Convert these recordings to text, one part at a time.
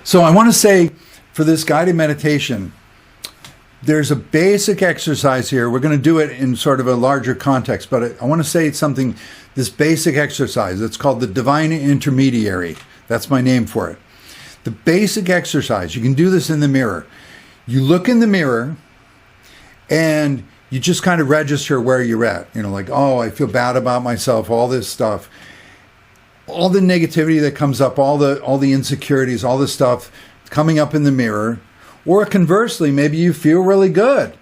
So I want to say for this guided meditation, there's a basic exercise here. We're going to do it in sort of a larger context, but I want to say something, this basic exercise. It's called the Divine Intermediary. That's my name for it. The basic exercise, you can do this in the mirror. You look in the mirror and you just kind of register where you're at. You know, like, oh, I feel bad about myself, all this stuff. All the negativity that comes up, all the insecurities, all the stuff coming up in the mirror. Or conversely, maybe you feel really good,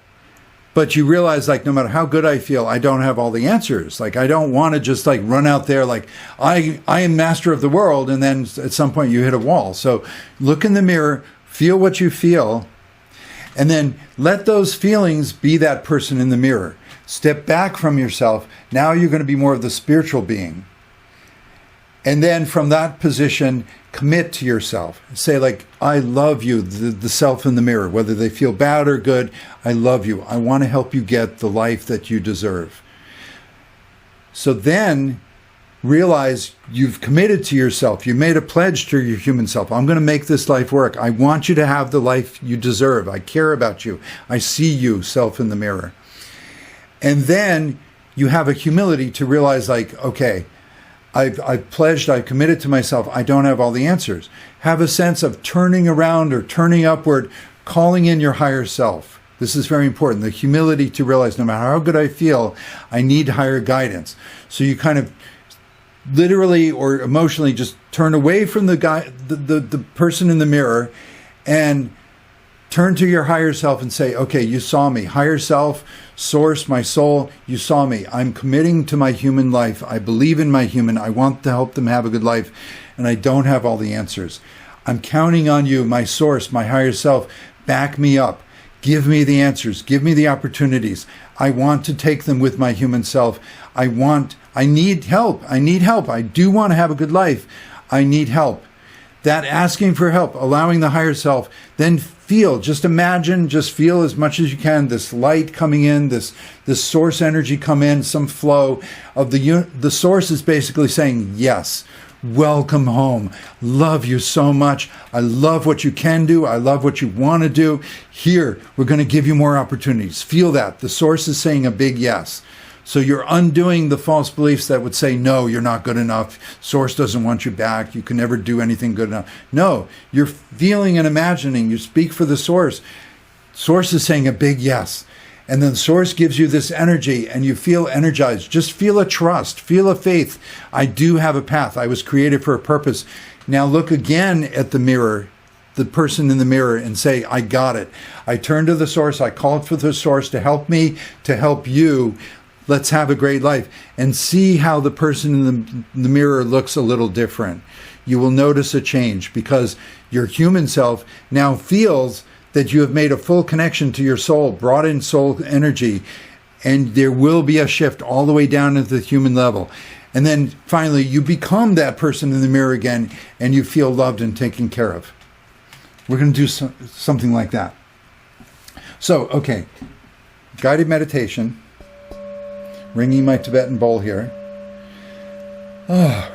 but you realize, like, no matter how good I feel, I don't have all the answers. Like, I don't want to just like run out there like I am master of the world, and then at some point you hit a wall. So look in the mirror, feel what you feel, and then let those feelings be that person in the mirror. Step back from yourself. Now you're going to be more of the spiritual being. And then from that position, commit to yourself. Say, like, I love you, the self in the mirror, whether they feel bad or good. I love you. I want to help you get the life that you deserve. So then realize you've committed to yourself. You made a pledge to your human self. I'm going to make this life work. I want you to have the life you deserve. I care about you. I see you, self in the mirror. And then you have a humility to realize, like, okay, I've pledged, I've committed to myself. I don't have all the answers. Have a sense of turning around or turning upward, calling in your higher self. This is very important. The humility to realize no matter how good I feel, I need higher guidance. So you kind of literally or emotionally just turn away from the person in the mirror and turn to your higher self and say, okay, you saw me. Higher self, source, my soul, you saw me. I'm committing to my human life. I believe in my human. I want to help them have a good life, and I don't have all the answers. I'm counting on you, my source, my higher self. Back me up. Give me the answers. Give me the opportunities. I want to take them with my human self. I need help. I need help. I do want to have a good life. I need help. That asking for help, allowing the higher self, then feel, just imagine, just feel as much as you can, this light coming in, this source energy come in, some flow of the source is basically saying, yes, welcome home. Love you so much. I love what you can do. I love what you want to do. Here, we're going to give you more opportunities. Feel that. The source is saying a big yes. So you're undoing the false beliefs that would say, no, you're not good enough. Source doesn't want you back. You can never do anything good enough. No, you're feeling and imagining. You speak for the source. Source is saying a big yes. And then source gives you this energy and you feel energized. Just feel a trust, feel a faith. I do have a path. I was created for a purpose. Now look again at the mirror, the person in the mirror, and say, I got it. I turn to the source. I called for the source to help me, to help you. Let's have a great life, and see how the person in the mirror looks a little different. You will notice a change because your human self now feels that you have made a full connection to your soul, brought in soul energy, and there will be a shift all the way down into the human level. And then finally, you become that person in the mirror again, and you feel loved and taken care of. We're going to do something like that. So, okay, guided meditation. Ringing my Tibetan bowl here.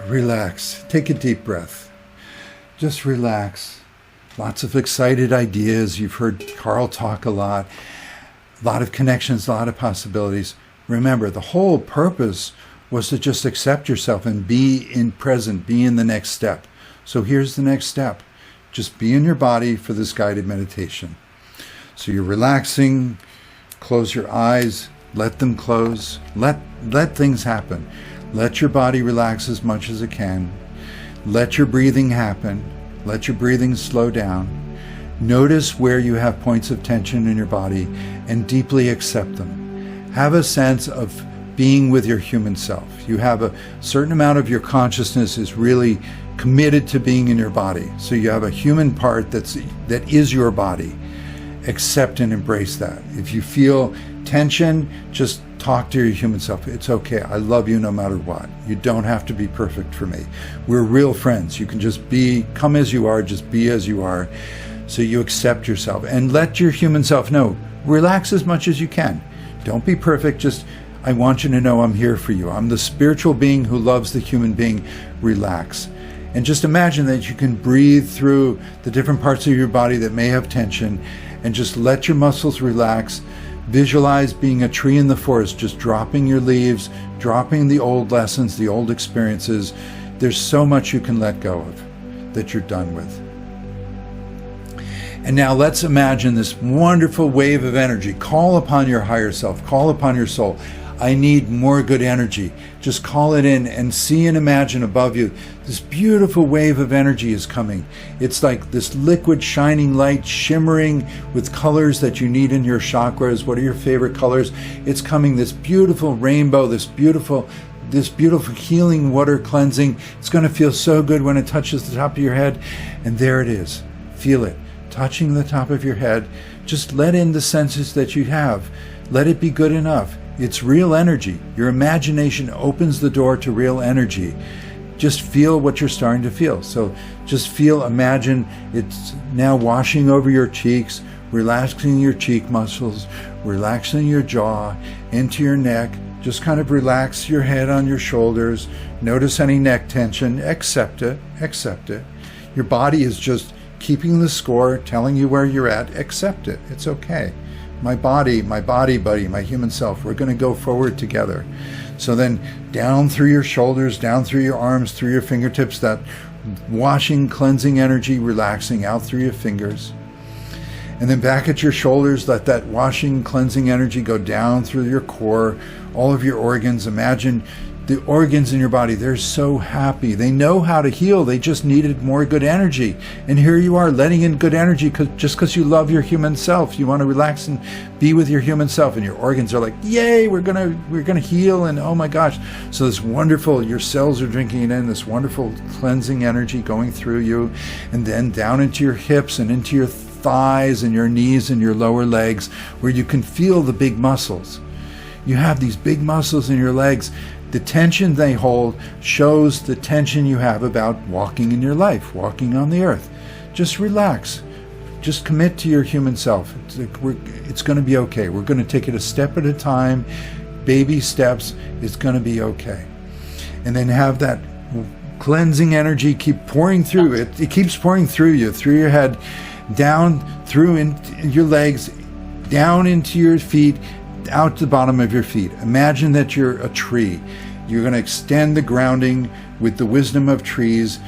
Relax. Take a deep breath. Just relax. Lots of excited ideas. You've heard Carl talk a lot. A lot of connections, a lot of possibilities. Remember, the whole purpose was to just accept yourself and be in present, be in the next step. So here's the next step. Just be in your body for this guided meditation. So you're relaxing. Close your eyes. Let them close. Let things happen. Let your body relax as much as it can. Let your breathing happen. Let your breathing slow down. Notice where you have points of tension in your body and deeply accept them. Have a sense of being with your human self. You have a certain amount of your consciousness is really committed to being in your body. So you have a human part that is your body. Accept and embrace that. If you feel tension, just talk to your human self. It's okay. I love you no matter what. You don't have to be perfect for me. We're real friends. You can just come as you are, just be as you are. So you accept yourself and let your human self know. Relax as much as you can. Don't be perfect. Just, I want you to know I'm here for you. I'm the spiritual being who loves the human being. Relax. And just imagine that you can breathe through the different parts of your body that may have tension and just let your muscles relax. Visualize being a tree in the forest, just dropping your leaves, dropping the old lessons, the old experiences. There's so much you can let go of that you're done with. And now let's imagine this wonderful wave of energy. Call upon your higher self. Call upon your soul. I need more good energy. Just call it in and see and imagine above you. This beautiful wave of energy is coming. It's like this liquid shining light shimmering with colors that you need in your chakras. What are your favorite colors? It's coming, this beautiful rainbow, this beautiful healing water cleansing. It's going to feel so good when it touches the top of your head. And there it is. Feel it. Touching the top of your head. Just let in the senses that you have. Let it be good enough. It's real energy. Your imagination opens the door to real energy. Just feel what you're starting to feel. So just feel, imagine it's now washing over your cheeks, relaxing your cheek muscles, relaxing your jaw into your neck. Just kind of relax your head on your shoulders. Notice any neck tension. Accept it. Accept it. Your body is just keeping the score, telling you where you're at. Accept it. It's okay. My body buddy, my human self, we're going to go forward together. So then down through your shoulders, down through your arms, through your fingertips, that washing, cleansing energy, relaxing out through your fingers. And then back at your shoulders, let that washing, cleansing energy go down through your core, all of your organs. Imagine the organs in your body, they're so happy. They know how to heal. They just needed more good energy. And here you are letting in good energy just because you love your human self. You want to relax and be with your human self. And your organs are like, yay, we're gonna heal. And oh my gosh. So this wonderful, your cells are drinking it in, this wonderful cleansing energy going through you. And then down into your hips and into your thighs and your knees and your lower legs where you can feel the big muscles. You have these big muscles in your legs. The tension they hold shows the tension you have about walking in your life, walking on the earth. Just relax. Just commit to your human self. It's going to be okay. We're going to take it a step at a time, baby steps. It's going to be okay. And then have that cleansing energy keep pouring through. It keeps pouring through you, through your head, down through in your legs, down into your feet, out to the bottom of your feet. Imagine that you're a tree. You're going to extend the grounding with the wisdom of trees.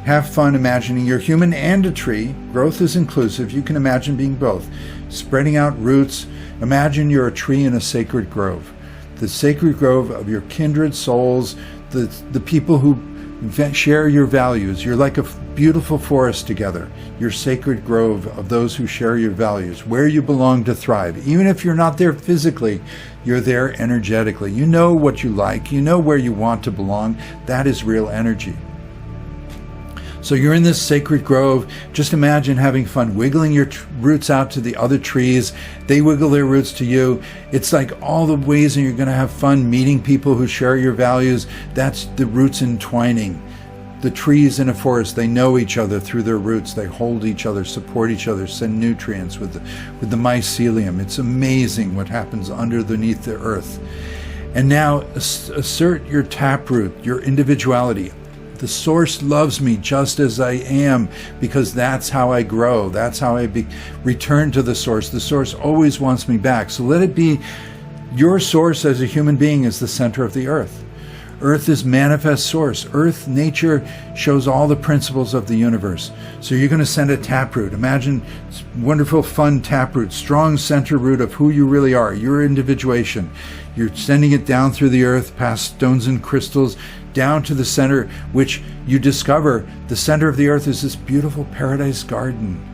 Have fun imagining you're human and a tree. Growth is inclusive. You can imagine being both. Spreading out roots. Imagine you're a tree in a sacred grove. The sacred grove of your kindred souls, the people who share your values. You're like a beautiful forest together. Your sacred grove of those who share your values, where you belong to thrive. Even if you're not there physically, you're there energetically. You know what you like. You know where you want to belong. That is real energy. So you're in this sacred grove. Just imagine having fun, wiggling your roots out to the other trees. They wiggle their roots to you. It's like all the ways that you're going to have fun meeting people who share your values. That's the roots entwining. The trees in a forest, they know each other through their roots. They hold each other, support each other, send nutrients with the mycelium. It's amazing what happens underneath the earth. And now assert your taproot, your individuality. The source loves me just as I am because that's how I grow. That's how I return to the source. The source always wants me back. So let it be your source as a human being is the center of the earth. Earth is manifest source. Earth, nature shows all the principles of the universe. So you're going to send a taproot. Imagine wonderful, fun taproot, strong center root of who you really are, your individuation. You're sending it down through the earth, past stones and crystals, down to the center, which you discover the center of the earth is this beautiful paradise garden.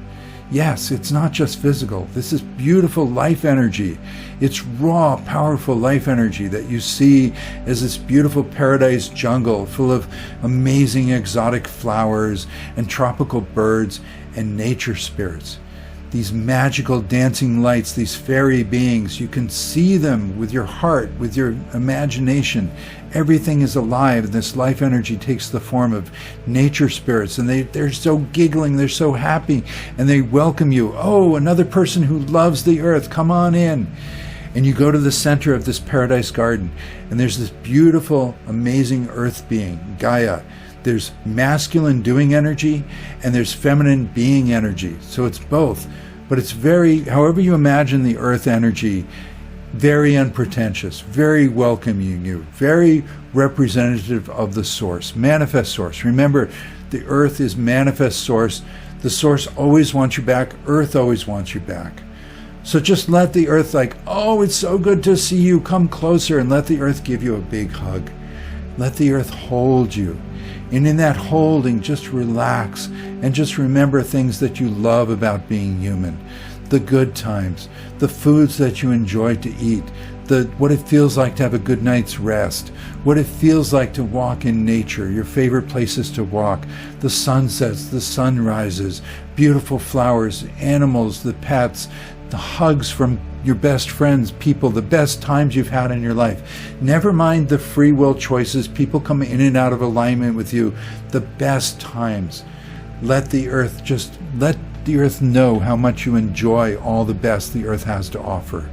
Yes, it's not just physical. This is beautiful life energy. It's raw, powerful life energy that you see as this beautiful paradise jungle full of amazing exotic flowers and tropical birds and nature spirits. These magical dancing lights, these fairy beings, you can see them with your heart, with your imagination. Everything is alive, and this life energy takes the form of nature spirits, and they're so giggling, they're so happy, and they welcome you. Oh, another person who loves the earth, come on in. And you go to the center of this paradise garden, and there's this beautiful, amazing earth being, Gaia, There's masculine doing energy and there's feminine being energy. So it's both. But it's very, however you imagine the earth energy, very unpretentious, very welcoming you, very representative of the source, manifest source. Remember, the earth is manifest source. The source always wants you back. Earth always wants you back. So just let the earth oh, it's so good to see you. Come closer, and let the earth give you a big hug. Let the earth hold you. And in that holding, just relax and just remember things that you love about being human. The good times, the foods that you enjoy to eat, what it feels like to have a good night's rest, what it feels like to walk in nature, your favorite places to walk, the sunsets, the sunrises, beautiful flowers, animals, the pets, the hugs from your best friends, people, the best times you've had in your life. Never mind the free will choices, people come in and out of alignment with you, the best times. Let the earth know how much you enjoy all the best the earth has to offer.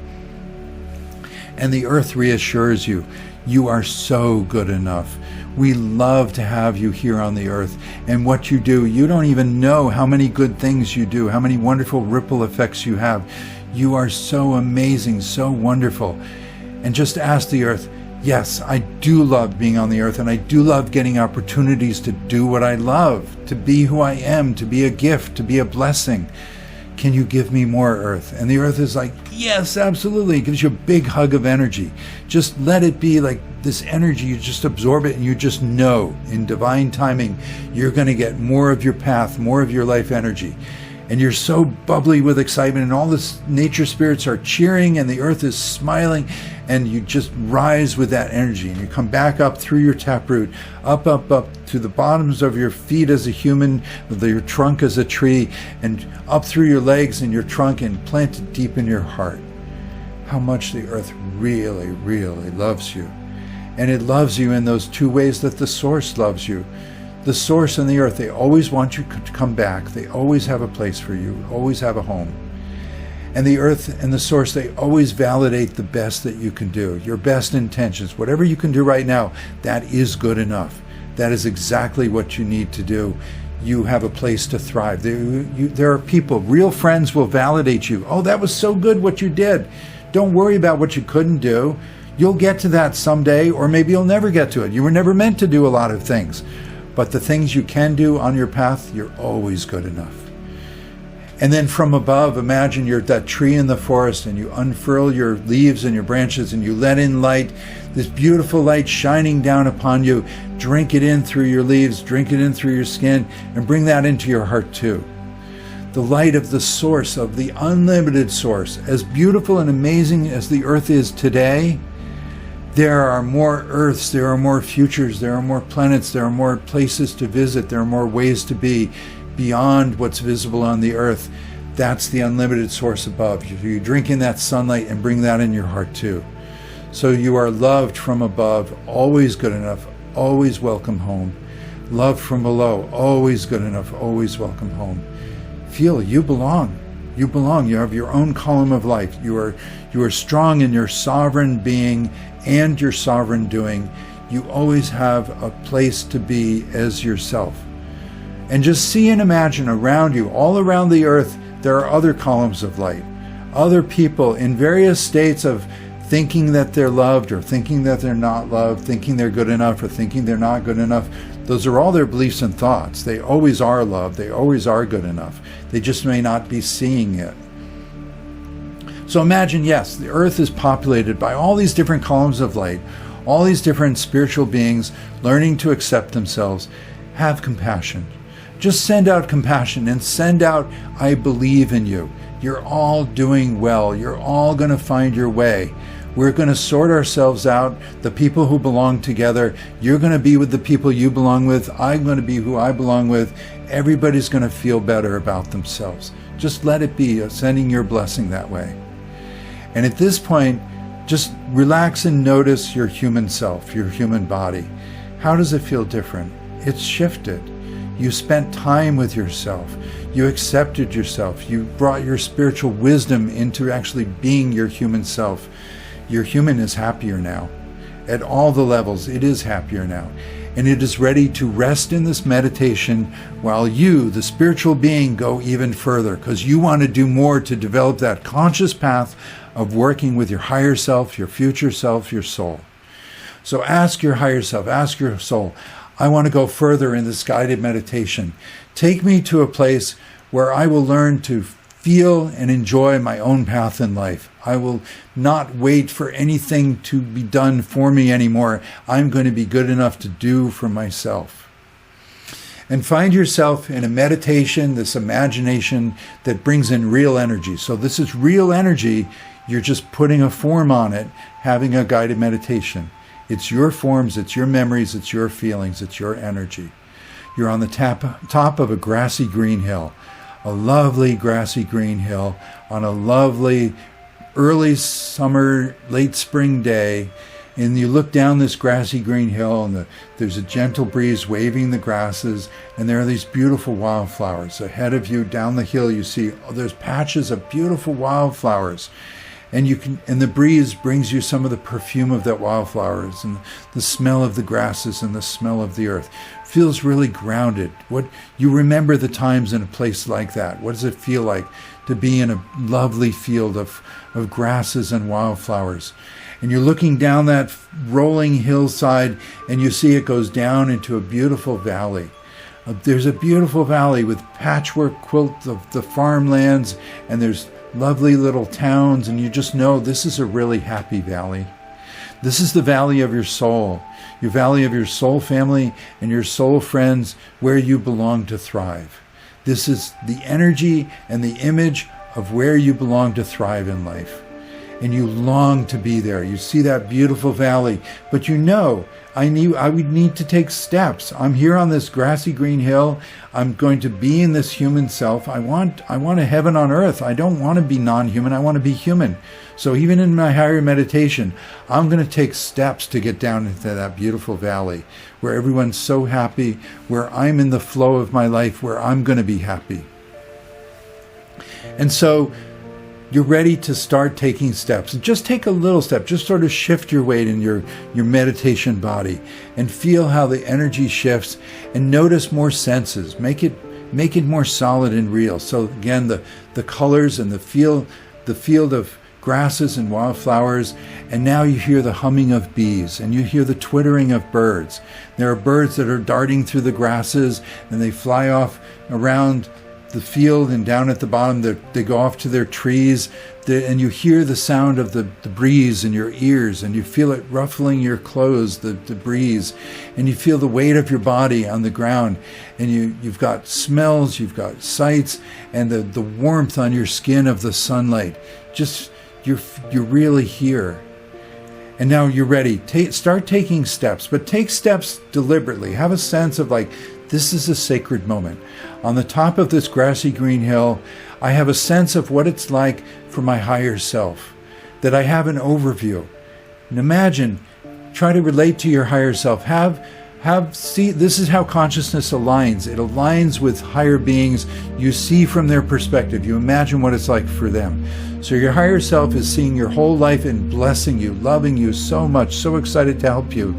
And the earth reassures you, you are so good enough. We love to have you here on the earth. And what you do, you don't even know how many good things you do, how many wonderful ripple effects you have. You are so amazing, so wonderful. And just ask the earth, yes, I do love being on the earth, and I do love getting opportunities to do what I love, to be who I am, to be a gift, to be a blessing. Can you give me more, earth? And the earth is like, yes, absolutely. It gives you a big hug of energy. Just let it be like this energy. You just absorb it, and you just know in divine timing, you're going to get more of your path, more of your life energy. And you're so bubbly with excitement, and all the nature spirits are cheering, and the earth is smiling, and you just rise with that energy. And you come back up through your taproot, up to the bottoms of your feet as a human, with your trunk as a tree, and up through your legs and your trunk, and plant it deep in your heart. How much the earth really, really loves you. And it loves you in those two ways that the source loves you. The source and the earth, they always want you to come back. They always have a place for you, always have a home. And the earth and the source, they always validate the best that you can do, your best intentions. Whatever you can do right now, that is good enough. That is exactly what you need to do. You have a place to thrive. There are people, real friends will validate you. Oh, that was so good what you did. Don't worry about what you couldn't do. You'll get to that someday, or maybe you'll never get to it. You were never meant to do a lot of things. But the things you can do on your path, you're always good enough. And then from above, imagine you're that tree in the forest, and you unfurl your leaves and your branches, and you let in light, this beautiful light shining down upon you. Drink it in through your leaves, drink it in through your skin, and bring that into your heart too. The light of the source, of the unlimited source, as beautiful and amazing as the earth is today, there are more earths, there are more futures, there are more planets, there are more places to visit, there are more ways to be beyond what's visible on the earth. That's the unlimited source above. You drink in that sunlight and bring that in your heart too. So you are loved from above, always good enough, always welcome home. Loved from below, always good enough, always welcome home. Feel you belong. You belong. You have your own column of life. You are strong in your sovereign being and your sovereign doing. You always have a place to be as yourself. And just see and imagine around you, all around the earth, there are other columns of light. Other people in various states of thinking that they're loved, or thinking that they're not loved, thinking they're good enough, or thinking they're not good enough. Those are all their beliefs and thoughts. They always are loved. They always are good enough. They just may not be seeing it. So imagine, yes, the earth is populated by all these different columns of light, all these different spiritual beings learning to accept themselves. Have compassion. Just send out compassion and send out, I believe in you. You're all doing well. You're all going to find your way. We're going to sort ourselves out, the people who belong together. You're going to be with the people you belong with. I'm going to be who I belong with. Everybody's going to feel better about themselves. Just let it be, sending your blessing that way. And at this point, just relax and notice your human self, your human body. How does it feel different? It's shifted. You spent time with yourself. You accepted yourself. You brought your spiritual wisdom into actually being your human self. Your human is happier now. At all the levels, it is happier now. and it is ready to rest in this meditation while you, the spiritual being, go even further, because you want to do more to develop that conscious path of working with your higher self, your future self, your soul. So ask your higher self, ask your soul, I want to go further in this guided meditation. Take me to a place where I will learn to feel and enjoy my own path in life. I will not wait for anything to be done for me anymore. I'm going to be good enough to do for myself. And find yourself in a meditation, this imagination that brings in real energy. So this is real energy. You're just putting a form on it, having a guided meditation. It's your forms, it's your memories, it's your feelings, it's your energy. You're on the top of a grassy green hill. A lovely grassy green hill on a lovely early summer, late spring day. And you look down this grassy green hill, and there's a gentle breeze waving the grasses, and there are these beautiful wildflowers. Ahead of you, down the hill, you see there's patches of beautiful wildflowers. And the breeze brings you some of the perfume of that wildflowers and the smell of the grasses and the smell of the earth. Feels really grounded. You remember the times in a place like that. What does it feel like to be in a lovely field of grasses and wildflowers? And you're looking down that rolling hillside, and you see it goes down into a beautiful valley. There's a beautiful valley with patchwork quilt of the farmlands, and there's lovely little towns, and you just know this is a really happy valley. This is the valley of your soul, your valley of your soul family and your soul friends, where you belong to thrive. This is the energy and the image of where you belong to thrive in life. And you long to be there. You see that beautiful valley, but you know, I would need to take steps. I'm here on this grassy green hill. I'm going to be in this human self. I want a heaven on earth. I don't want to be non-human. I want to be human. So even in my higher meditation, I'm going to take steps to get down into that beautiful valley where everyone's so happy, where I'm in the flow of my life, where I'm going to be happy. And so you're ready to start taking steps. And just take a little step. Just sort of shift your weight in your meditation body and feel how the energy shifts, and notice more senses. Make it more solid and real. So again, the colors and the field of grasses and wildflowers, and now you hear the humming of bees and you hear the twittering of birds. There are birds that are darting through the grasses, and they fly off around the field, and down at the bottom they go off to their trees, and you hear the sound of the breeze in your ears, and you feel it ruffling your clothes, the breeze, and you feel the weight of your body on the ground, and you've got smells, you've got sights, and the warmth on your skin of the sunlight. Just you're really here. And now you're ready. Start taking steps, but take steps deliberately. Have a sense of this is a sacred moment. On the top of this grassy green hill, I have a sense of what it's like for my higher self, that I have an overview. And imagine, try to relate to your higher self. See, this is how consciousness aligns. It aligns with higher beings. You see from their perspective. You imagine what it's like for them. So your higher self is seeing your whole life and blessing you, loving you so much, so excited to help you.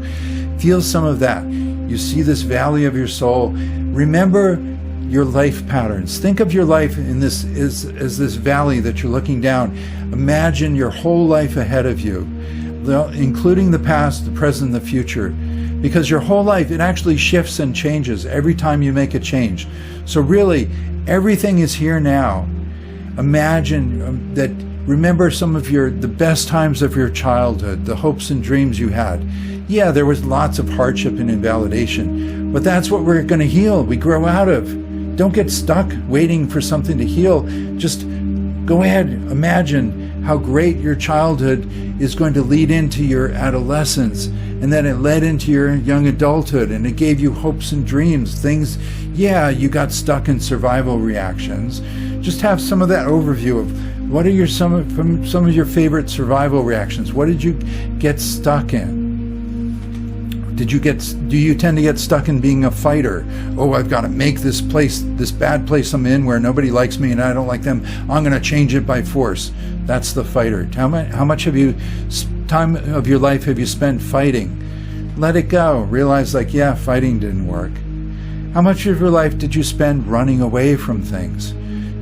Feel some of that. You see this valley of your soul. Remember your life patterns. Think of your life in this as this valley that you're looking down. Imagine your whole life ahead of you, including the past, the present, and the future. Because your whole life, it actually shifts and changes every time you make a change. So really, everything is here now. Imagine that. Remember some of the best times of your childhood, the hopes and dreams you had. Yeah, there was lots of hardship and invalidation, but that's what we're going to heal. We grow out of. Don't get stuck waiting for something to heal. Just go ahead, imagine how great your childhood is going to lead into your adolescence, and then it led into your young adulthood, and it gave you hopes and dreams. Yeah, you got stuck in survival reactions. Just have some of that overview of what are some of your favorite survival reactions. What did you get stuck in? Do you tend to get stuck in being a fighter? Oh, I've got to make this bad place I'm in where nobody likes me and I don't like them, I'm going to change it by force. That's the fighter. How much time of your life have you spent fighting? let it go. Realize like, yeah, fighting didn't work. How much of your life did you spend running away from things?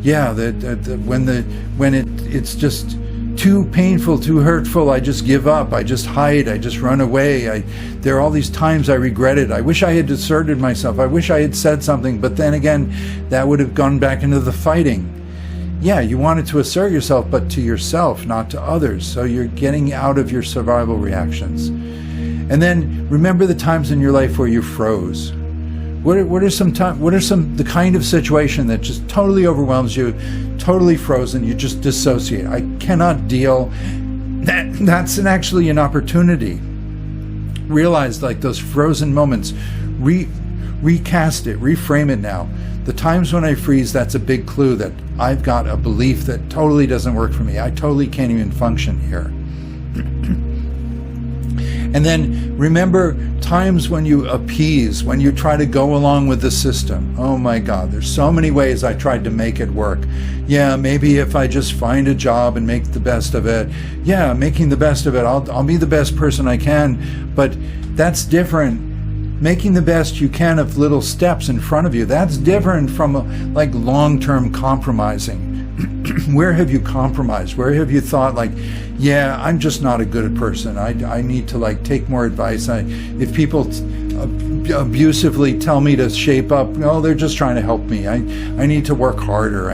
Yeah, when it's just too painful, too hurtful, I just give up, I just hide, I just run away. There are all these times I regret it. I wish I had asserted myself. I wish I had said something, but then again, that would have gone back into the fighting. Yeah, you wanted to assert yourself, but to yourself, not to others. So you're getting out of your survival reactions. And then remember the times in your life where you froze. What are the kind of situation that just totally overwhelms you, totally frozen, you just dissociate? I cannot deal. That's actually an opportunity. Realize like those frozen moments, recast it, reframe it now. The times when I freeze, that's a big clue that I've got a belief that totally doesn't work for me. I totally can't even function here. And then remember times when you appease, when you try to go along with the system. Oh my God, there's so many ways I tried to make it work. Yeah, maybe if I just find a job and make the best of it. Yeah, making the best of it. I'll be the best person I can. But that's different. Making the best you can of little steps in front of you. That's different from like long-term compromising. Where have you compromised? Where have you thought like, yeah, I'm just not a good person. I need to like take more advice. If people abusively tell me to shape up, no, they're just trying to help me. I need to work harder.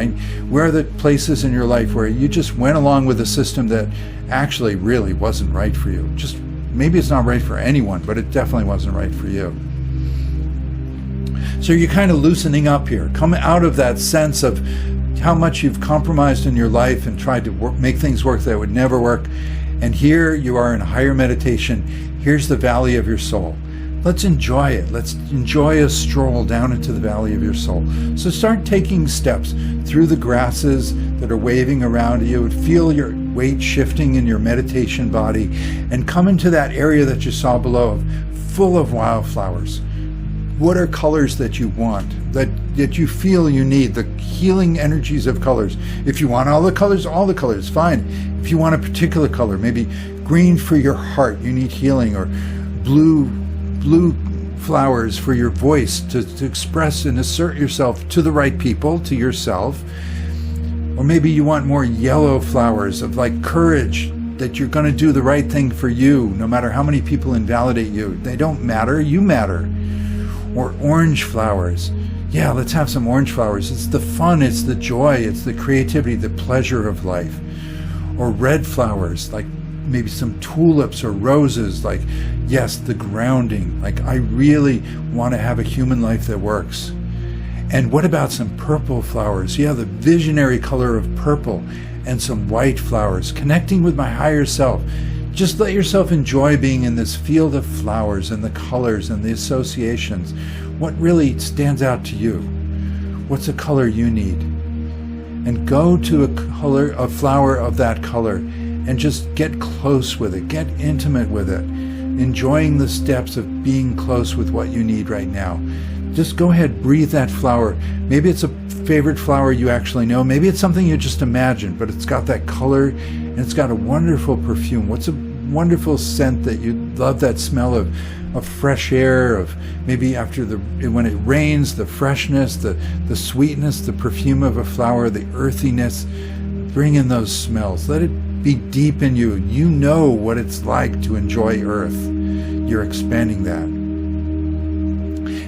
Where are the places in your life where you just went along with a system that actually really wasn't right for you? Just maybe it's not right for anyone, but it definitely wasn't right for you. So you're kind of loosening up here. Come out of that sense of how much you've compromised in your life and tried to make things work that would never work. And here you are in higher meditation. Here's the valley of your soul. Let's enjoy it. Let's enjoy a stroll down into the valley of your soul. So start taking steps through the grasses that are waving around you. Feel your weight shifting in your meditation body and come into that area that you saw below, full of wildflowers. What are colors that you want, that you feel you need, the healing energies of colors? If you want all the colors, fine. If you want a particular color, maybe green for your heart, you need healing, or blue flowers for your voice to express and assert yourself to the right people, to yourself. Or maybe you want more yellow flowers of like courage, that you're going to do the right thing for you, no matter how many people invalidate you. They don't matter, you matter. Or orange flowers. Yeah, let's have some orange flowers. It's the fun, it's the joy, it's the creativity, the pleasure of life. Or red flowers, like maybe some tulips or roses, like, yes, the grounding. Like, I really want to have a human life that works. And what about some purple flowers? Yeah, the visionary color of purple, and some white flowers, connecting with my higher self. Just let yourself enjoy being in this field of flowers and the colors and the associations. What really stands out to you? What's a color you need? And go to a flower of that color and just get close with it, get intimate with it, enjoying the steps of being close with what you need right now. Just go ahead, breathe that flower. Maybe it's a favorite flower you actually know. Maybe it's something you just imagined, but it's got that color and it's got a wonderful perfume. What's a wonderful scent that you love? That smell of fresh air, of maybe when it rains, the freshness, the sweetness, the perfume of a flower, the earthiness. Bring in those smells. Let it be deep in you. You know what it's like to enjoy earth. You're expanding that.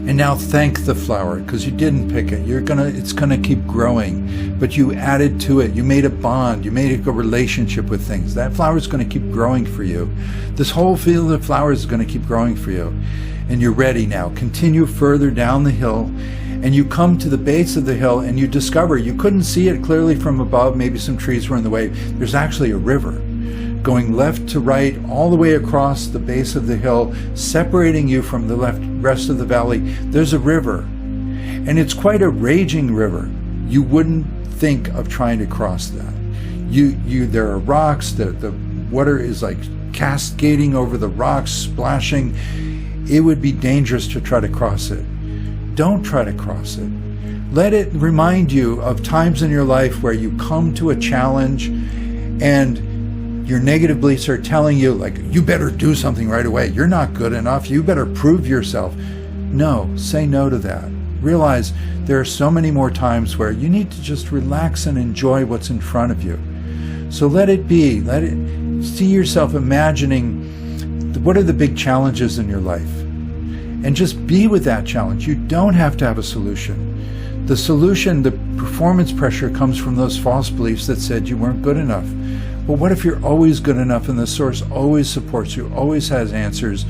And now thank the flower, because you didn't pick it. It's gonna keep growing, but you added to it. You made a bond. You made a relationship with things. That flower is going to keep growing for you. This whole field of flowers is going to keep growing for you. And you're ready now. Continue further down the hill, and you come to the base of the hill, and you discover you couldn't see it clearly from above. Maybe some trees were in the way. There's actually a river going left to right all the way across the base of the hill, separating you from the rest of the valley. There's a river, and it's quite a raging river. You wouldn't think of trying to cross that. There are rocks. The water is like cascading over the rocks, splashing. It would be dangerous to try to cross it. Don't try to cross it. Let it remind you of times in your life where you come to a challenge and Your negative beliefs are telling you, like, you better do something right away. You're not good enough. You better prove yourself. No, say no to that. Realize there are so many more times where you need to just relax and enjoy what's in front of you. So let it be. Let it see yourself imagining what are the big challenges in your life. And just be with that challenge. You don't have to have a solution. The solution, the performance pressure, comes from those false beliefs that said you weren't good enough. But what if you're always good enough and the source always supports you, always has answers,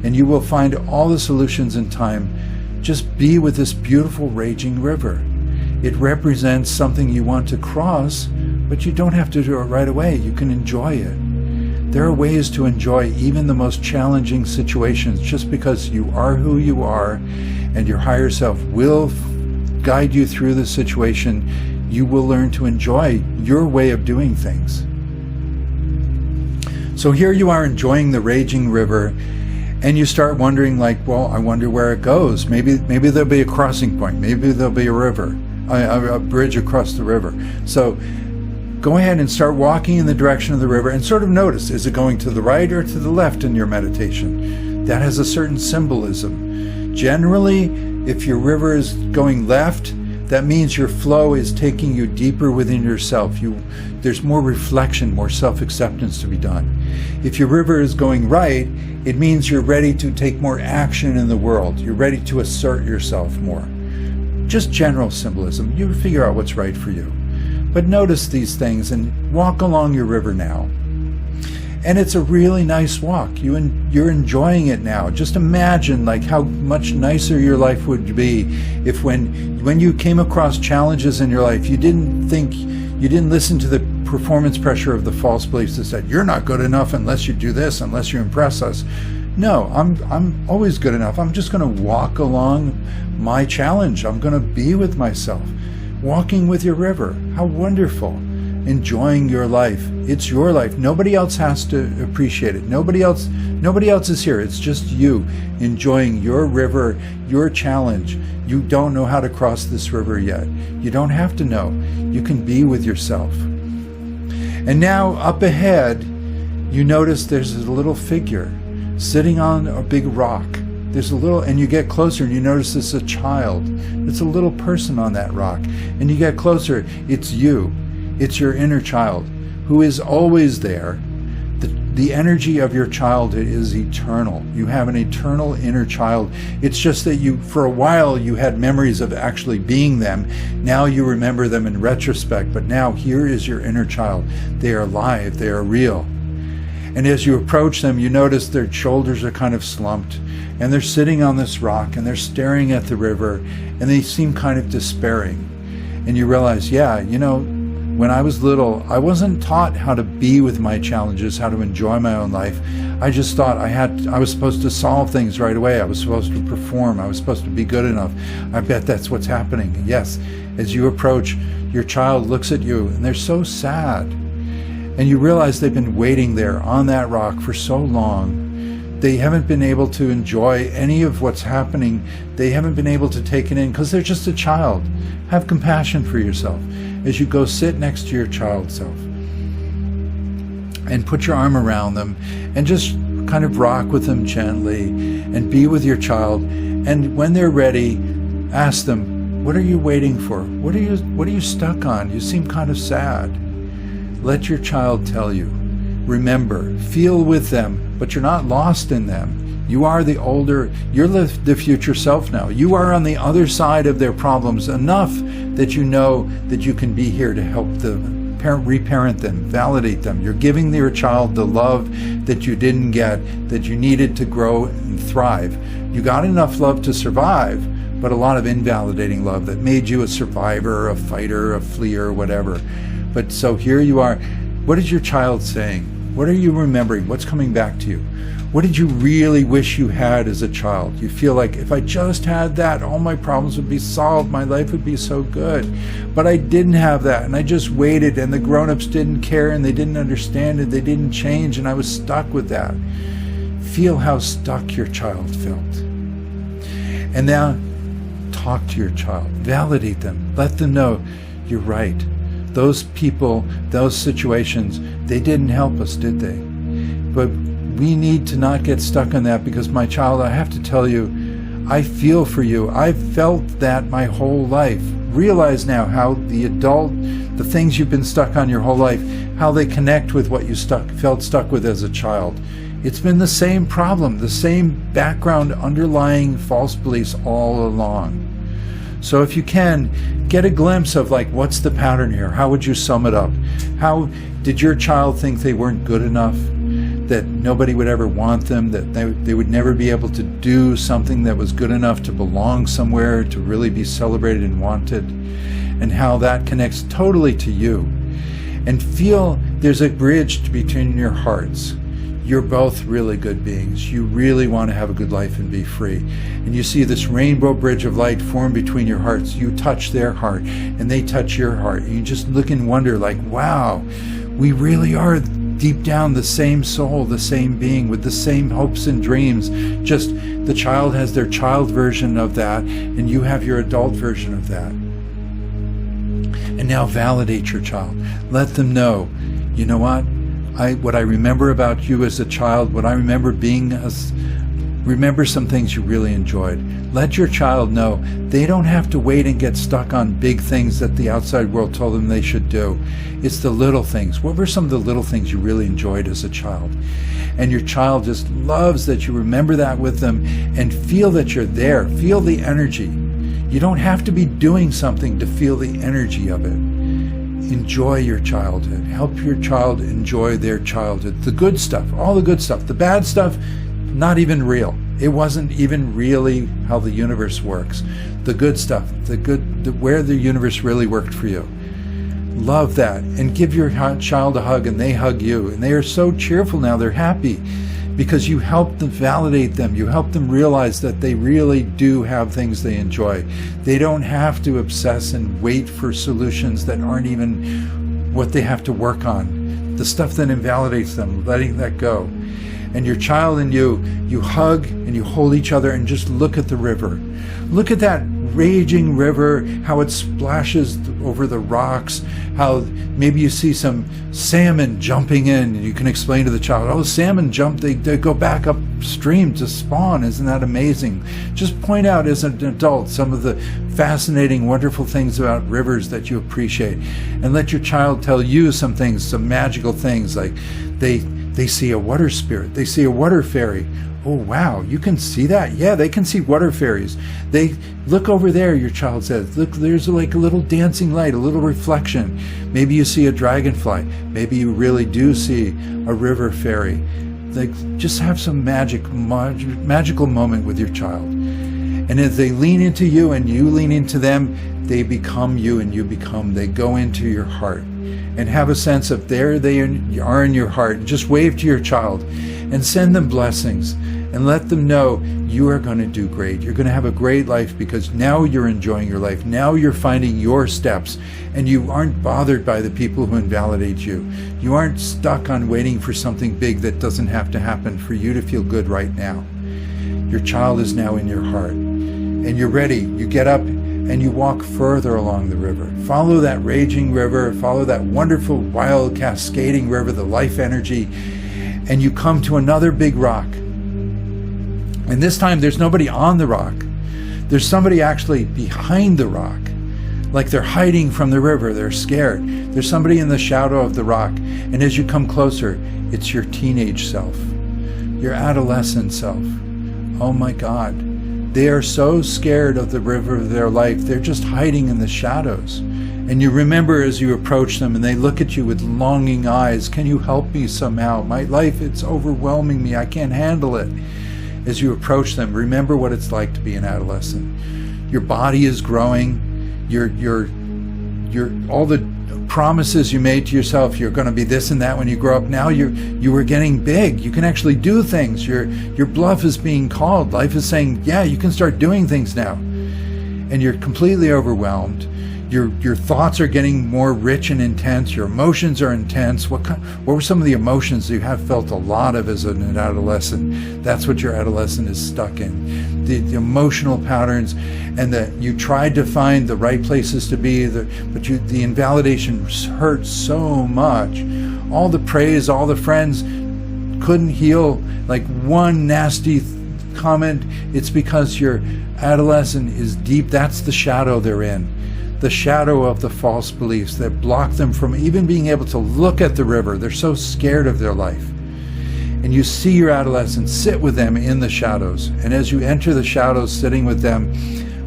and you will find all the solutions in time? Just be with this beautiful raging river. It represents something you want to cross, but you don't have to do it right away. You can enjoy it. There are ways to enjoy even the most challenging situations. Just because you are who you are and your higher self will guide you through the situation, you will learn to enjoy your way of doing things. So here you are enjoying the raging river, and you start wondering, like, well, I wonder where it goes. Maybe there'll be a crossing point. Maybe there'll be a river, a bridge across the river. So go ahead and start walking in the direction of the river and sort of notice, is it going to the right or to the left in your meditation? That has a certain symbolism. Generally, if your river is going left, that means your flow is taking you deeper within yourself. There's more reflection, more self-acceptance to be done. If your river is going right, it means you're ready to take more action in the world. You're ready to assert yourself more. Just general symbolism. You figure out what's right for you. But notice these things and walk along your river now. And it's a really nice walk. You're enjoying it now. Just imagine like how much nicer your life would be if when you came across challenges in your life, you didn't listen to the performance pressure of the false beliefs that said, you're not good enough unless you do this, unless you impress us. No, I'm always good enough. I'm just going to walk along my challenge. I'm going to be with myself. Walking with your river. How wonderful. Enjoying your life. It's your life. Nobody else has to appreciate it. Nobody else is here. It's just you enjoying your river, your challenge. You don't know how to cross this river yet. You don't have to know. You can be with yourself. And now up ahead, you notice there's a little figure sitting on a big rock. And you get closer and you notice it's a child. It's a little person on that rock. And you get closer, it's you. It's your inner child who is always there. The energy of your childhood is eternal. You have an eternal inner child. It's just that for a while you had memories of actually being them. Now you remember them in retrospect, but now here is your inner child. They are alive, they are real. And as you approach them, you notice their shoulders are kind of slumped, and they're sitting on this rock, and they're staring at the river, and they seem kind of despairing. And you realize, when I was little, I wasn't taught how to be with my challenges, how to enjoy my own life. I just thought I was supposed to solve things right away. I was supposed to perform. I was supposed to be good enough. I bet that's what's happening. And yes, as you approach, your child looks at you, and they're so sad. And you realize they've been waiting there on that rock for so long. They haven't been able to enjoy any of what's happening. They haven't been able to take it in because they're just a child. Have compassion for yourself as you go sit next to your child self. And put your arm around them and just kind of rock with them gently and be with your child. And when they're ready, ask them, what are you waiting for? What are you stuck on? You seem kind of sad. Let your child tell you. Remember, feel with them, but you're not lost in them. You are you're the future self now. You are on the other side of their problems enough that you know that you can be here to help reparent them, validate them. You're giving your child the love that you didn't get, that you needed to grow and thrive. You got enough love to survive, but a lot of invalidating love that made you a survivor, a fighter, a fleer, whatever. But so here you are. What is your child saying? What are you remembering? What's coming back to you? What did you really wish you had as a child? You feel like, if I just had that, all my problems would be solved. My life would be so good. But I didn't have that, and I just waited, and the grown-ups didn't care, and they didn't understand it. They didn't change, and I was stuck with that. Feel how stuck your child felt. And now, talk to your child. Validate them. Let them know, you're right. those people, those situations, they didn't help us, did they? But we need to not get stuck on that, because my child, I have to tell you, I feel for you. I've felt that my whole life. Realize now how the things you've been stuck on your whole life, how they connect with what you felt stuck with as a child. It's been the same problem, the same background underlying false beliefs all along. So if you can, get a glimpse of like, what's the pattern here? How would you sum it up? How did your child think they weren't good enough? That nobody would ever want them, that they would never be able to do something that was good enough to belong somewhere, to really be celebrated and wanted, and how that connects totally to you. And feel there's a bridge between your hearts. You're both really good beings. You really want to have a good life and be free. And you see this rainbow bridge of light form between your hearts. You touch their heart and they touch your heart. And you just look and wonder like, wow, we really are deep down the same soul, the same being with the same hopes and dreams. Just the child has their child version of that and you have your adult version of that. And now validate your child. Let them know, you know what I remember about you as a child, what I remember being remember some things you really enjoyed. Let your child know they don't have to wait and get stuck on big things that the outside world told them they should do. It's the little things. What were some of the little things you really enjoyed as a child? And your child just loves that you remember that with them and feel that you're there. Feel the energy. You don't have to be doing something to feel the energy of it. Enjoy your childhood. Help your child enjoy their childhood. The good stuff, all the good stuff. The bad stuff, not even real. It wasn't even really how the universe works. The good stuff, where the universe really worked for you. Love that and give your child a hug and they hug you. And they are so cheerful now, they're happy because you help them validate them. You help them realize that they really do have things they enjoy. They don't have to obsess and wait for solutions that aren't even what they have to work on. The stuff that invalidates them, letting that go. And your child and you hug and you hold each other and just look at the river. Look at that raging river, how it splashes over the rocks, how maybe you see some salmon jumping in and you can explain to the child, oh, salmon jump, they go back upstream to spawn. Isn't that amazing? Just point out as an adult some of the fascinating, wonderful things about rivers that you appreciate. And let your child tell you some things, some magical things, like they see a water spirit, they see a water fairy. Oh, wow, you can see that? Yeah, they can see water fairies. They look over there, your child says. Look, there's like a little dancing light, a little reflection. Maybe you see a dragonfly. Maybe you really do see a river fairy. Like, just have some magical moment with your child. And as they lean into you and you lean into them, they become you and you become, they go into your heart. And have a sense of there they are in your heart. Just wave to your child and send them blessings and let them know you are going to do great. You're going to have a great life because now you're enjoying your life. Now you're finding your steps and you aren't bothered by the people who invalidate you. You aren't stuck on waiting for something big that doesn't have to happen for you to feel good right now. Your child is now in your heart and you're ready. You get up and you walk further along the river. Follow that raging river, follow that wonderful, wild, cascading river, the life energy, and you come to another big rock. And this time there's nobody on the rock. There's somebody actually behind the rock, like they're hiding from the river, they're scared. There's somebody in the shadow of the rock, and as you come closer, it's your teenage self, your adolescent self. Oh my God. They are so scared of the river of their life, they're just hiding in the shadows. And you remember as you approach them and they look at you with longing eyes, can you help me somehow? My life, it's overwhelming me, I can't handle it. As you approach them, remember what it's like to be an adolescent. Your body is growing, all the promises you made to yourself, you're going to be this and that when you grow up. Now you are getting big. You can actually do things. Your bluff is being called. Life is saying, yeah, you can start doing things now. And you're completely overwhelmed. Your thoughts are getting more rich and intense. Your emotions are intense. What were some of the emotions you have felt a lot of as an adolescent? That's what your adolescent is stuck in. The emotional patterns, and that you tried to find the right places to be, but the invalidation hurts so much. All the praise, all the friends couldn't heal like one nasty comment. It's because your adolescent is deep. That's the shadow they're in. The shadow of the false beliefs that block them from even being able to look at the river. They're so scared of their life. And you see your adolescent, sit with them in the shadows. And as you enter the shadows, sitting with them,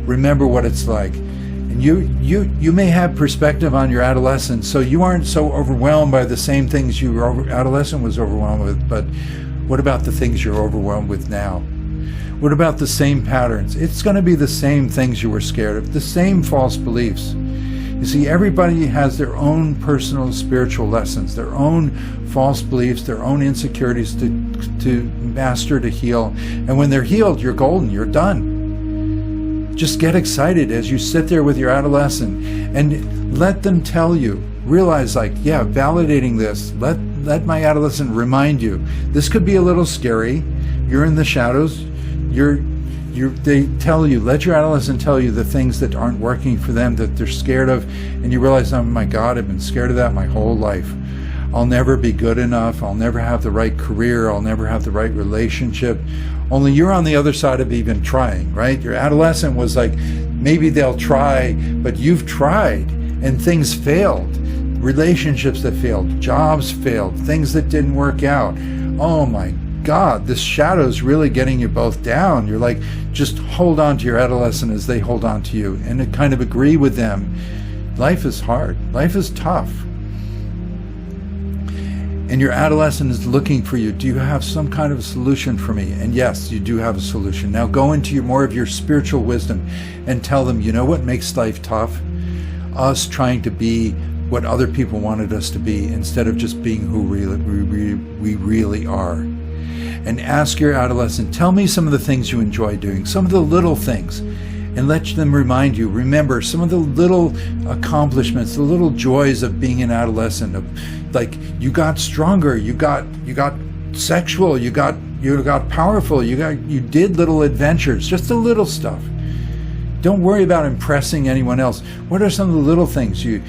remember what it's like. And you may have perspective on your adolescence, so you aren't so overwhelmed by the same things your adolescent was overwhelmed with. But what about the things you're overwhelmed with now? What about the same patterns? It's going to be the same things you were scared of, the same false beliefs. You see, everybody has their own personal spiritual lessons, their own false beliefs, their own insecurities to master, to heal. And when they're healed, you're golden, you're done. Just get excited as you sit there with your adolescent and let them tell you. Realize, like, yeah, validating this. Let my adolescent remind you. This could be a little scary. You're in the shadows. They tell you, let your adolescent tell you the things that aren't working for them, that they're scared of, and you realize, oh my God, I've been scared of that my whole life. I'll never be good enough. I'll never have the right career. I'll never have the right relationship. Only you're on the other side of even trying, right? Your adolescent was like, maybe they'll try, but you've tried and things failed. Relationships that failed, jobs failed, things that didn't work out. Oh my God, this shadow's really getting you both down. You're like, just hold on to your adolescent as they hold on to you, and to kind of agree with them. Life is hard. Life is tough. And your adolescent is looking for you. Do you have some kind of a solution for me? And yes, you do have a solution. Now go into more of your spiritual wisdom and tell them, you know what makes life tough? Us trying to be what other people wanted us to be instead of just being who we really are. And ask your adolescent, tell me some of the things you enjoy doing, some of the little things, and let them remind you. Remember some of the little accomplishments, the little joys of being an adolescent. Of, like, you got stronger, you got sexual, you got powerful, you did little adventures, just the little stuff. Don't worry about impressing anyone else. What are some of the little things you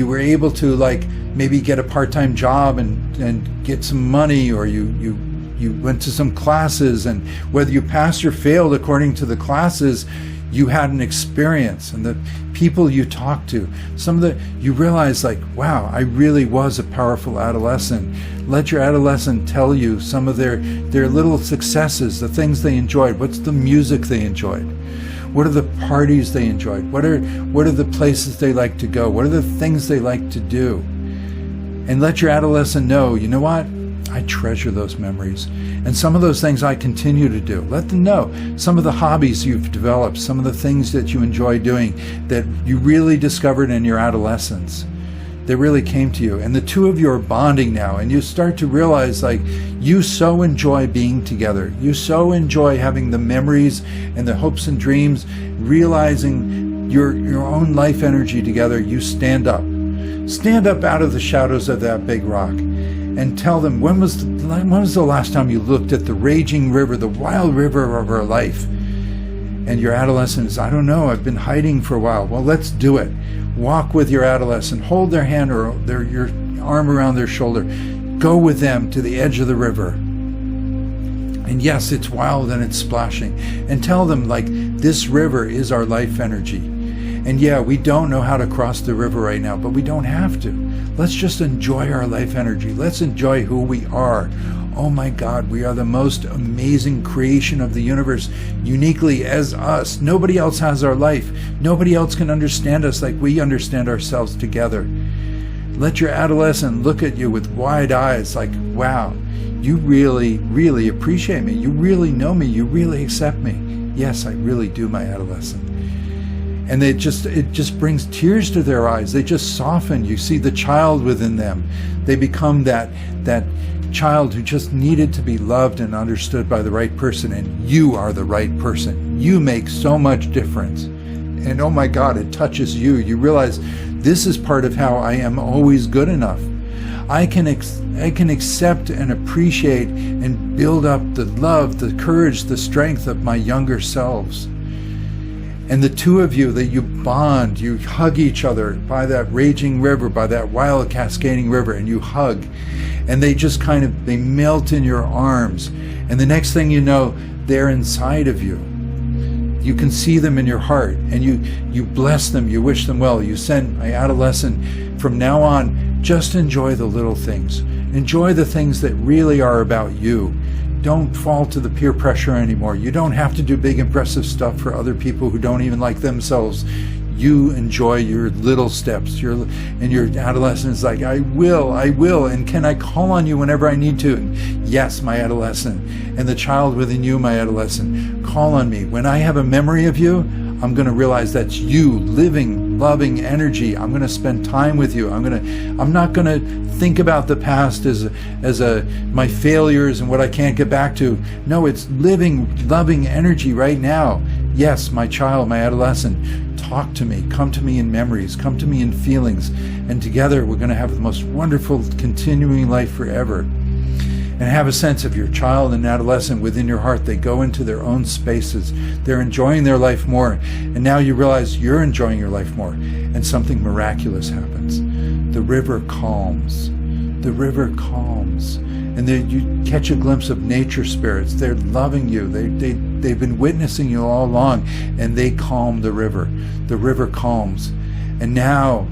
were able to, like, maybe get a part-time job and get some money, or you went to some classes, and whether you passed or failed according to the classes, you had an experience, and the people you talked to, you realize, like, wow, I really was a powerful adolescent. Let your adolescent tell you some of their little successes, the things they enjoyed. What's the music they enjoyed? What are the parties they enjoyed? What are the places they like to go? What are the things they like to do? And let your adolescent know, you know what? I treasure those memories. And some of those things I continue to do. Let them know some of the hobbies you've developed, some of the things that you enjoy doing that you really discovered in your adolescence. They really came to you. And the two of you are bonding now. And you start to realize, like, you so enjoy being together. You so enjoy having the memories and the hopes and dreams, realizing your own life energy together. You stand up. Stand up out of the shadows of that big rock. And tell them, when was the last time you looked at the raging river, the wild river of our life? And your adolescent is, I don't know, I've been hiding for a while. Well, let's do it. Walk with your adolescent, hold their hand or your arm around their shoulder. Go with them to the edge of the river. And yes, it's wild and it's splashing. And tell them, like, this river is our life energy. And yeah, we don't know how to cross the river right now, but we don't have to. Let's just enjoy our life energy. Let's enjoy who we are. Oh my God, we are the most amazing creation of the universe, uniquely as us. Nobody else has our life. Nobody else can understand us like we understand ourselves together. Let your adolescent look at you with wide eyes, like, wow, you really, really appreciate me. You really know me. You really accept me. Yes, I really do, my adolescent. And it just brings tears to their eyes. They just soften. You see the child within them. They become that child who just needed to be loved and understood by the right person. And you are the right person. You make so much difference. and oh my God, it touches you. You realize this is part of how I am always good enough. I can accept and appreciate and build up the love, the courage, the strength of my younger selves. And the two of you, that you bond, you hug each other by that raging river, by that wild cascading river, and you hug. And they just they melt in your arms. And the next thing you know, they're inside of you. You can see them in your heart, and you bless them, you wish them well. You send my adolescent, from now on, just enjoy the little things. Enjoy the things that really are about you. Don't fall to the peer pressure anymore. You don't have to do big impressive stuff for other people who don't even like themselves. You enjoy your little steps. And your adolescent is like, I will, and can I call on you whenever I need to? And yes, my adolescent. And the child within you, my adolescent, call on me. When I have a memory of you, I'm going to realize that's you, living, loving energy. I'm going to spend time with you. I'm not going to think about the past as my failures and what I can't get back to. No, it's living, loving energy right now. Yes, my child, my adolescent, talk to me. Come to me in memories. Come to me in feelings. And together we're going to have the most wonderful continuing life forever. And have a sense of your child and adolescent within your heart. They go into their own spaces. They're enjoying their life more. And now you realize you're enjoying your life more. And something miraculous happens. The river calms. The river calms. And then you catch a glimpse of nature spirits. They're loving you. They've been witnessing you all along. And they calm the river. The river calms. And now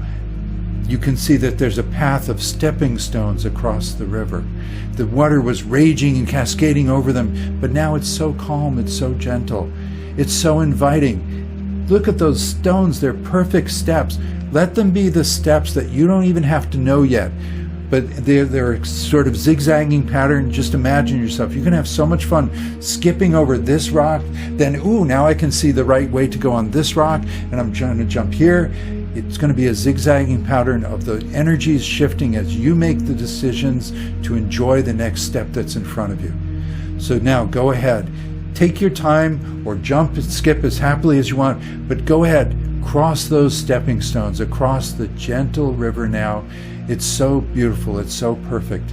you can see that there's a path of stepping stones across the river. The water was raging and cascading over them, but now it's so calm, it's so gentle, it's so inviting. Look at those stones, they're perfect steps. Let them be the steps that you don't even have to know yet, but they're sort of zigzagging pattern. Just imagine yourself. You can have so much fun skipping over this rock, then, now I can see the right way to go on this rock, and I'm trying to jump here. It's going to be a zigzagging pattern of the energies shifting as you make the decisions to enjoy the next step that's in front of you. So now go ahead, take your time, or jump and skip as happily as you want, but go ahead, cross those stepping stones across the gentle river now. It's so beautiful, it's so perfect.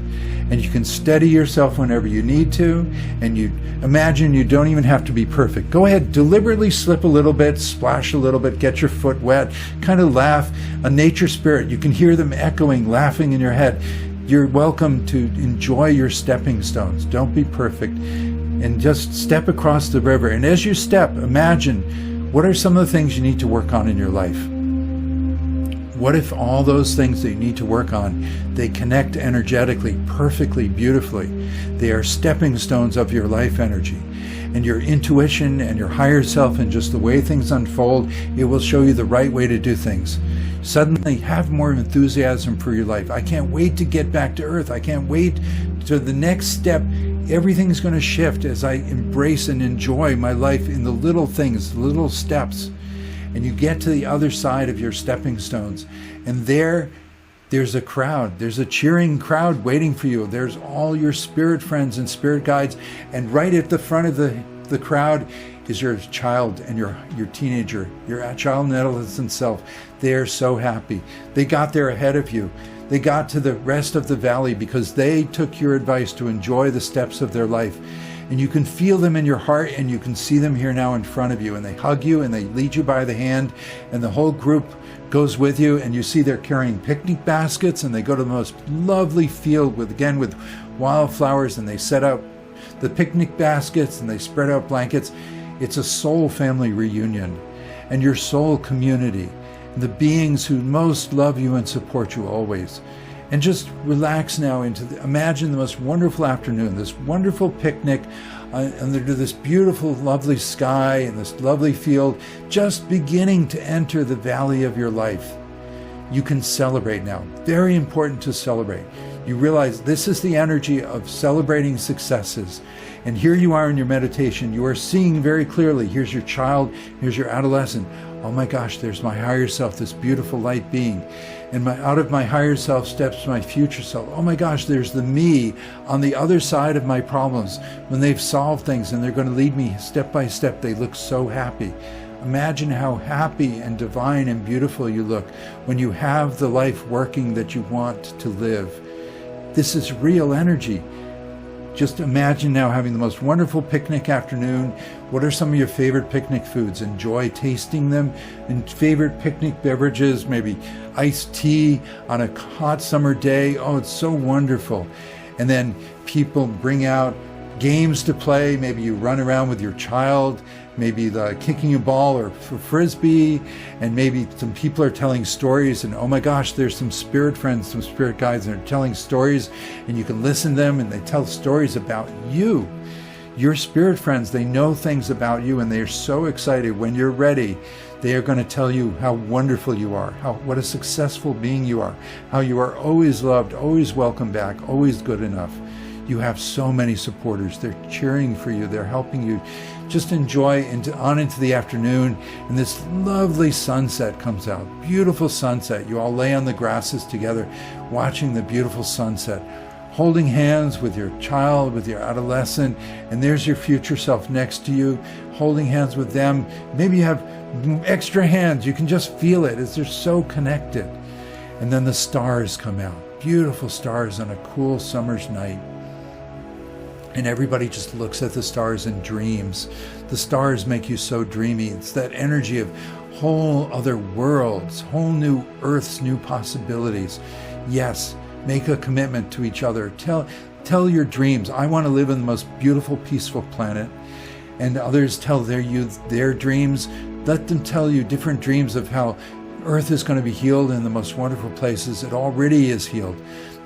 And you can steady yourself whenever you need to, and you imagine you don't even have to be perfect. Go ahead, deliberately slip a little bit, splash a little bit, get your foot wet, kind of laugh. A nature spirit, you can hear them echoing, laughing in your head. You're welcome to enjoy your stepping stones. Don't be perfect. And just step across the river. And as you step, imagine, what are some of the things you need to work on in your life? What if all those things that you need to work on, they connect energetically, perfectly, beautifully? They are stepping stones of your life energy. And your intuition and your higher self and just the way things unfold, it will show you the right way to do things. Suddenly have more enthusiasm for your life. I can't wait to get back to Earth. I can't wait to the next step. Everything's going to shift as I embrace and enjoy my life in the little things, the little steps. And you get to the other side of your stepping stones, and there's a crowd. There's a cheering crowd waiting for you. There's all your spirit friends and spirit guides, and right at the front of the crowd is your child and your teenager, your child and adolescent self. They are so happy. They got there ahead of you. They got to the rest of the valley because they took your advice to enjoy the steps of their life. And you can feel them in your heart, and you can see them here now in front of you. And they hug you, and they lead you by the hand, and the whole group goes with you. And you see they're carrying picnic baskets, and they go to the most lovely field with wildflowers, and they set out the picnic baskets, and they spread out blankets. It's a soul family reunion, and your soul community, and the beings who most love you and support you always. And just relax now imagine the most wonderful afternoon, this wonderful picnic under this beautiful, lovely sky and this lovely field, just beginning to enter the valley of your life. You can celebrate now. Very important to celebrate. You realize this is the energy of celebrating successes. And here you are in your meditation. You are seeing very clearly. Here's your child. Here's your adolescent. Oh my gosh, there's my higher self, this beautiful light being. And out of my higher self steps my future self. Oh my gosh, there's the me on the other side of my problems. When they've solved things and they're going to lead me step by step, they look so happy. Imagine how happy and divine and beautiful you look when you have the life working that you want to live. This is real energy. Just imagine now having the most wonderful picnic afternoon. What are some of your favorite picnic foods? Enjoy tasting them. And favorite picnic beverages, maybe iced tea on a hot summer day. Oh, it's so wonderful. And then people bring out games to play. Maybe you run around with your child, maybe kicking a ball or frisbee, and maybe some people are telling stories, and oh my gosh, there's some spirit friends, some spirit guides, and they're telling stories, and you can listen to them, and they tell stories about you. Your spirit friends, they know things about you, and they're so excited. When you're ready, they are going to tell you how wonderful you are, what a successful being you are, how you are always loved, always welcome back, always good enough. You have so many supporters. They're cheering for you. They're helping you. Just enjoy on into the afternoon, and this lovely sunset comes out. Beautiful sunset. You all lay on the grasses together, watching the beautiful sunset, holding hands with your child, with your adolescent, and there's your future self next to you, holding hands with them. Maybe you have extra hands. You can just feel it as they're so connected. And then the stars come out. Beautiful stars on a cool summer's night. And everybody just looks at the stars and dreams. The stars make you so dreamy. It's that energy of whole other worlds, whole new earths, new possibilities. Yes, make a commitment to each other. Tell your dreams. I want to live in the most beautiful, peaceful planet. And others tell their dreams. Let them tell you different dreams of how Earth is going to be healed in the most wonderful places. It already is healed.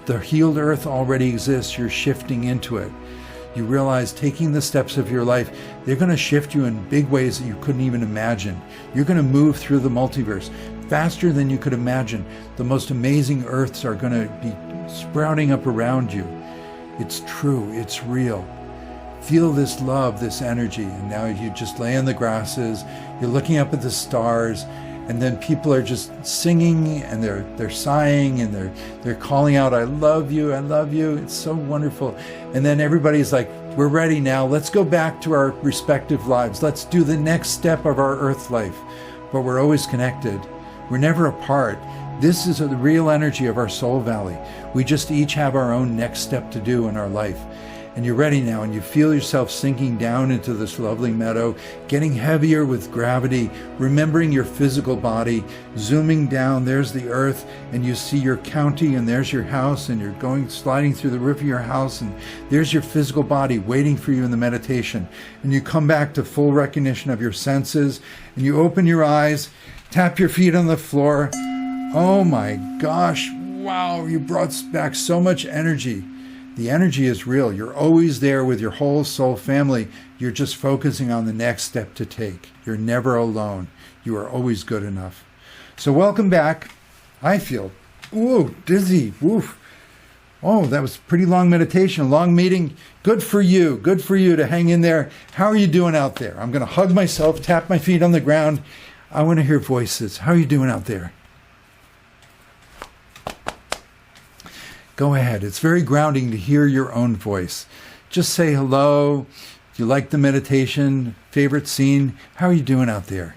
The healed Earth already exists. You're shifting into it. You realize taking the steps of your life, they're going to shift you in big ways that you couldn't even imagine. You're going to move through the multiverse faster than you could imagine. The most amazing Earths are going to be sprouting up around you. It's true. It's real. Feel this love, this energy. And now you just lay on the grasses. You're looking up at the stars. And then people are just singing, and they're sighing, and they're calling out, I love you, I love you. It's so wonderful. And then everybody's like, we're ready now. Let's go back to our respective lives. Let's do the next step of our earth life. But we're always connected. We're never apart. This is the real energy of our soul valley. We just each have our own next step to do in our life. And you're ready now, and you feel yourself sinking down into this lovely meadow, getting heavier with gravity, remembering your physical body, zooming down, there's the earth, and you see your county, and there's your house, and you're sliding through the roof of your house, and there's your physical body waiting for you in the meditation. And you come back to full recognition of your senses, and you open your eyes, tap your feet on the floor. Oh my gosh, wow, you brought back so much energy. The energy is real. You're always there with your whole soul family. You're just focusing on the next step to take. You're never alone. You are always good enough. So welcome back. I feel, dizzy. Woof. Oh, that was a pretty long meditation, a long meeting. Good for you. Good for you to hang in there. How are you doing out there? I'm going to hug myself, tap my feet on the ground. I want to hear voices. How are you doing out there? Go ahead. It's very grounding to hear your own voice. Just say hello. If you like the meditation, favorite scene, how are you doing out there?